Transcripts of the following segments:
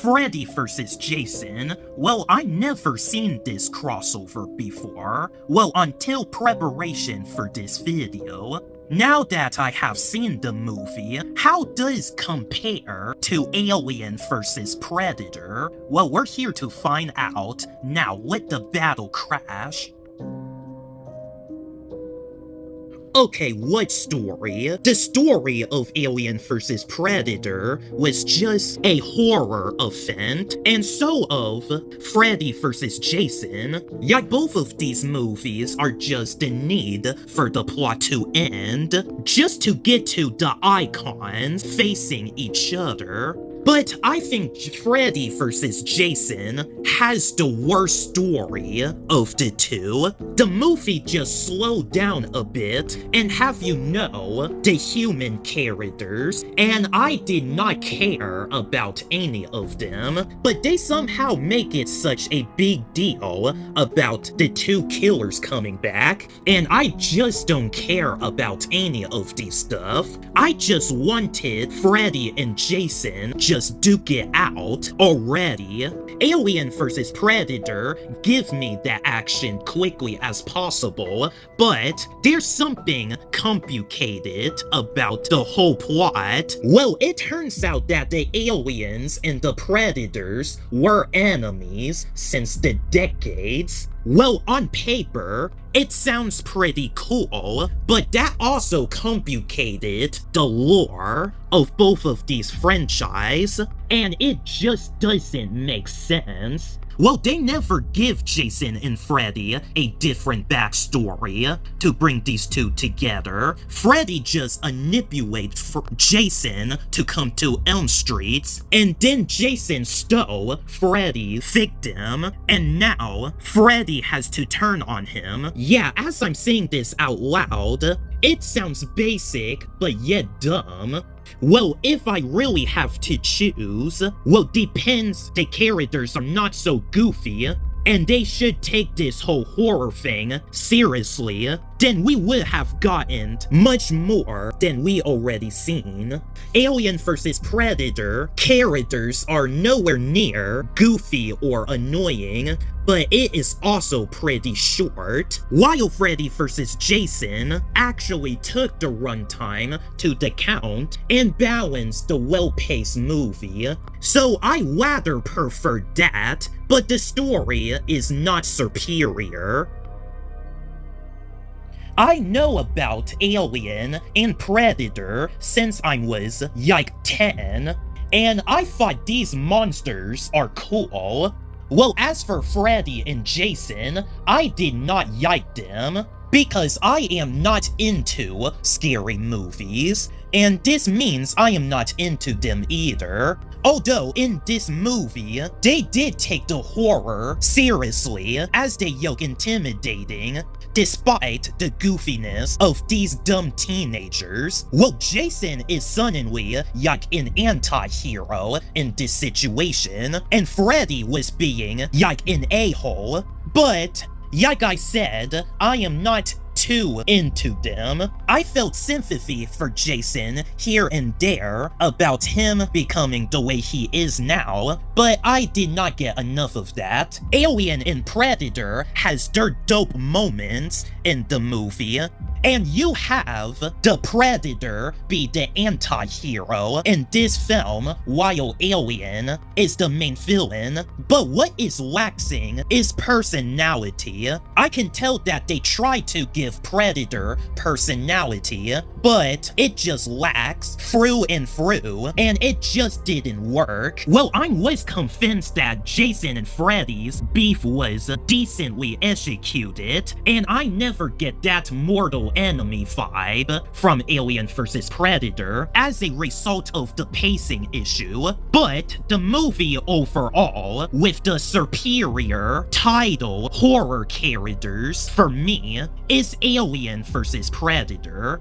Freddy vs. Jason. Well, I never seen this crossover before. Well, until preparation for this video. Now that I have seen the movie, how does compare to Alien vs. Predator? Well, we're here to find out. Now let the battle crash. Okay, what story? The story of Alien vs. Predator was just a horror event, and so of Freddy vs. Jason. Yeah, both of these movies are just the need for the plot to end, just to get to the icons facing each other. But I think Freddy vs. Jason has the worst story of the two. The movie just slowed down a bit and have you know the human characters, and I did not care about any of them, but they somehow make it such a big deal about the two killers coming back, and I just don't care about any of this stuff. I just wanted Freddy and Jason just duke it out already. Alien vs. Predator, give me that action quickly as possible, but there's something complicated about the whole plot. Well, it turns out that the aliens and the predators were enemies since the decades. Well, on paper, it sounds pretty cool, but that also complicated the lore of both of these franchises, and it just doesn't make sense. Well, they never give Jason and Freddy a different backstory to bring these two together. Freddy just manipulates Jason to come to Elm Street, and then Jason stole Freddy's victim, and now Freddy has to turn on him. Yeah, as I'm saying this out loud, it sounds basic, but yet dumb. Well, if I really have to choose, well, depends. The characters are not so goofy, and they should take this whole horror thing seriously, then we would have gotten much more than we already seen. Alien vs. Predator characters are nowhere near goofy or annoying, but it is also pretty short, while Freddy vs. Jason actually took the runtime to the count and balanced the well-paced movie. So I rather prefer that, but the story is not superior. I know about Alien and Predator since I was, 10, and I thought these monsters are cool. Well, as for Freddy and Jason, I did not like them, because I am not into scary movies, and this means I am not into them either. Although in this movie, they did take the horror seriously as they look intimidating, despite the goofiness of these dumb teenagers. Well, Jason is suddenly like an anti-hero in this situation, and Freddy was being like an a-hole, but like I said, I am not too into them. I felt sympathy for Jason here and there about him becoming the way he is now, but I did not get enough of that. Alien and Predator has their dope moments in the movie, and you have the Predator be the anti-hero in this film, while Alien is the main villain. But what is lacking is personality. I can tell that they try to give Predator personality, but it just lacks through and through, and it just didn't work. Well, I was convinced that Jason and Freddy's beef was decently executed, and I never get that mortal enemy vibe from Alien vs. Predator as a result of the pacing issue, but the movie overall, with the superior title horror characters, for me, is Alien vs. Predator.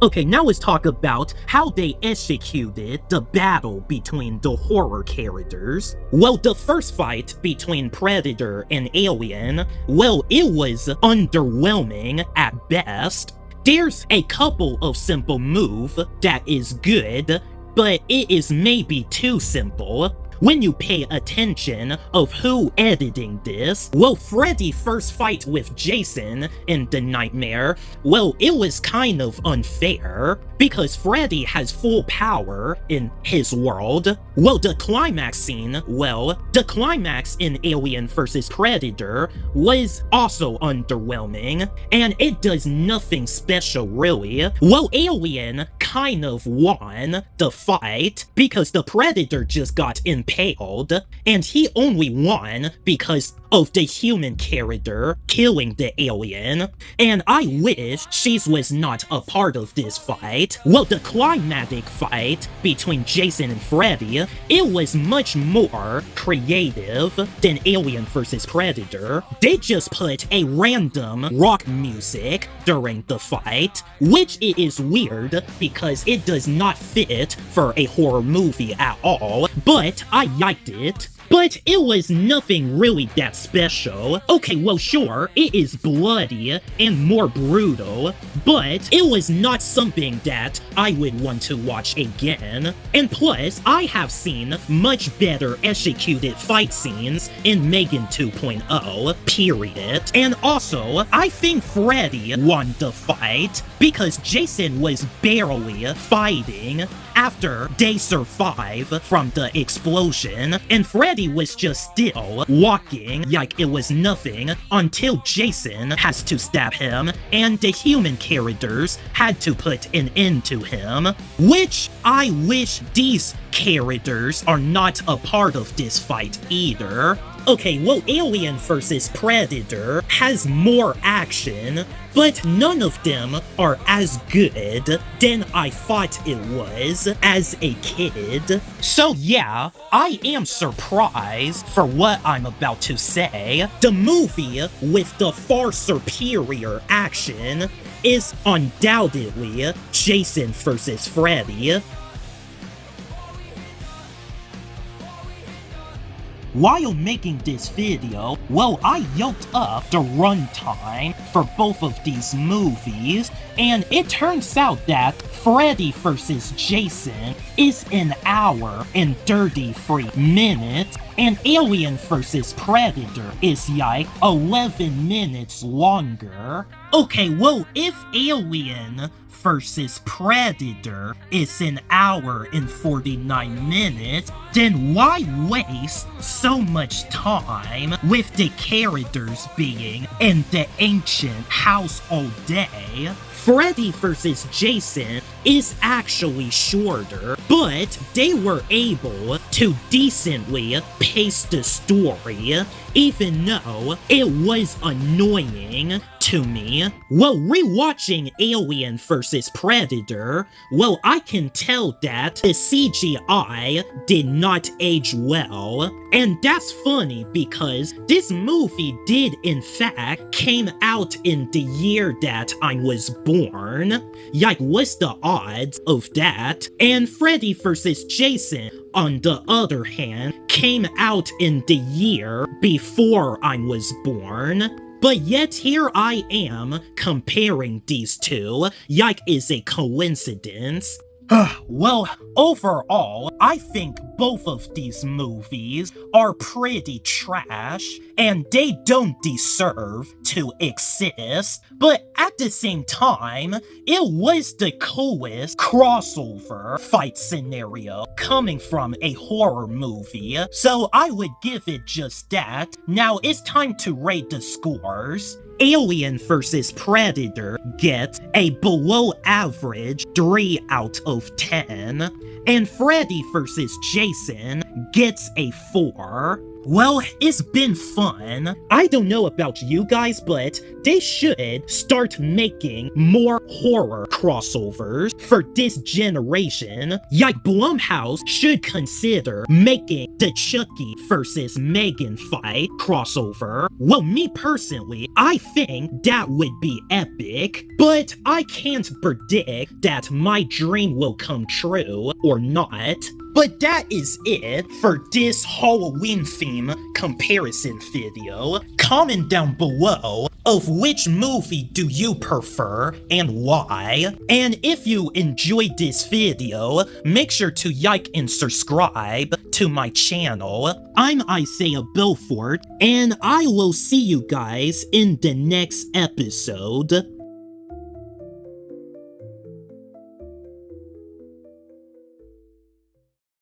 Okay, now let's talk about how they executed the battle between the horror characters. Well, the first fight between Predator and Alien, well, it was underwhelming at best. There's a couple of simple moves that is good, but it is maybe too simple. When you pay attention of who editing this, well, Freddy first fight with Jason in the nightmare, well, it was kind of unfair, because Freddy has full power in his world. Well, the climax scene, well, the climax in Alien vs. Predator was also underwhelming, and it does nothing special really. Well, Alien kind of won the fight, because the Predator just got impaled, and he only won because of the human character killing the alien, and I wish she was not a part of this fight. Well, the climactic fight between Jason and Freddy, it was much more creative than Alien vs. Predator. They just put a random rock music during the fight, which it is weird because it does not fit for a horror movie at all, but I liked it. But it was nothing really that special. Okay, well sure, it is bloody and more brutal, but it was not something that I would want to watch again. And plus, I have seen much better executed fight scenes in Megan 2.0, period. And also, I think Freddy won the fight because Jason was barely fighting after they survived from the explosion, and Freddy was just still walking like it was nothing until Jason has to stab him, and the human characters had to put an end to him, which I wish these characters are not a part of this fight either. Okay, well, Alien vs. Predator has more action, but none of them are as good than I thought it was as a kid. So yeah, I am surprised for what I'm about to say. The movie with the far superior action is undoubtedly Jason vs. Freddy. While making this video, well, I looked up the runtime for both of these movies, and it turns out that Freddy vs. Jason is an hour and 33 minutes, and Alien vs. Predator is like 11 minutes longer. Okay, well, if Alien vs. Predator is an hour and 49 minutes, then why waste so much time with the characters being in the ancient house all day? Freddy vs. Jason is actually shorter, but they were able to decently pace the story, even though it was annoying to me. Well, rewatching Alien vs. Predator, well, I can tell that the CGI did not age well, and that's funny because this movie did in fact came out in the year that I was born. Like, what's the odds of that? And Freddy vs. Jason, on the other hand, came out in the year before I was born. But yet here I am comparing these two like it's a coincidence. Well, overall, I think both of these movies are pretty trash, and they don't deserve to exist, but at the same time, it was the coolest crossover fight scenario coming from a horror movie, so I would give it just that. Now it's time to rate the scores. Alien vs. Predator gets a below average 3 out of 10, and Freddy vs. Jason gets a 4. Well, it's been fun. I don't know about you guys, but they should start making more horror crossovers for this generation. Like, Blumhouse should consider making the Chucky vs. Megan fight crossover. Well, me personally, I think that would be epic, but I can't predict that my dream will come true or not. But that is it for this Halloween theme comparison video. Comment down below of which movie do you prefer and why. And if you enjoyed this video, make sure to like and subscribe to my channel. I'm Isaiah Belfort, and I will see you guys in the next episode.